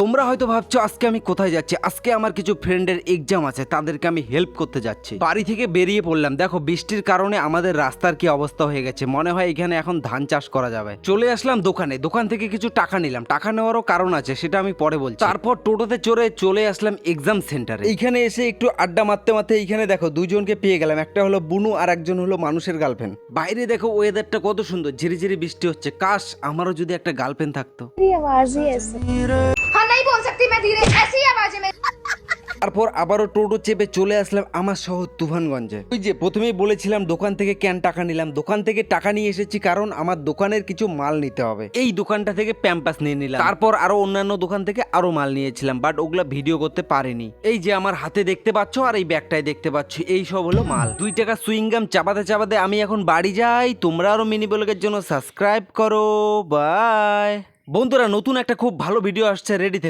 তোমরা হয়তো ভাবছো আজকে আমি কোথায় যাচ্ছি। আজকে আমার কিছু ফ্রেন্ডের এক্সাম আছে, তাদেরকে আমি হেল্প করতে যাচ্ছি। বাড়ি থেকে বেরিয়ে পড়লাম। দেখো বৃষ্টির কারণে আমাদের রাস্তার কি অবস্থা হয়ে গেছে, মনে হয় এখানে এখন ধান চাষ করা যাবে। চলে আসলাম দোকানে, দোকান থেকে কিছু টাকা নিলাম। টাকা নেওয়ারও কারণ আছে, সেটা আমি পরে বলছি। তারপর টোটোতে চড়ে চলে আসলাম এক্সাম সেন্টারে। এইখানে এসে একটু আড্ডা মারতে মারতে এইখানে দেখো দুইজনকে পেয়ে গেলাম। একটা হলো বুনু আর একজন হলো মানুষের গার্লফ্রেন্ড। বাইরে দেখো ওয়েদারটা কত সুন্দর, ঝিরিঝিরি বৃষ্টি হচ্ছে। কাশ আমারও যদি একটা গার্লফ্রেন্ড থাকতো। मेरी आवाज ही ऐसे। हाँ नहीं बोल सकती मैं धीरे, ऐसी ही आवाज है मेरी। তারপর আবারও টোটো চেপে চলে আসলাম আমার শহর তুফানগঞ্জে। ওই যে প্রথমেই বলেছিলাম দোকান থেকে কেন টাকা নিলাম, দোকান থেকে টাকা নিয়ে এসেছি কারণ আমার দোকানের কিছু মাল নিতে হবে। এই দোকানটা থেকে প্যাম্পাস নিয়ে নিলাম, তারপর আরো অন্যান্য দোকান থেকে আরো মাল নিয়েছিলাম, বাট ওগুলা ভিডিও করতে পারিনি। এই যে আমার হাতে দেখতে পাচ্ছ আর এই ব্যাগটায় দেখতে পাচ্ছ, এই সব হলো মাল। 2 টাকা সুইংগাম চাপাতে চাপাতে আমি এখন বাড়ি যাই। তোমরা আরো মিনি ব্লগের জন্য সাবস্ক্রাইব করো। বাই বন্ধুরা, নতুন একটা খুব ভালো ভিডিও আসছে, রেডি থেকো।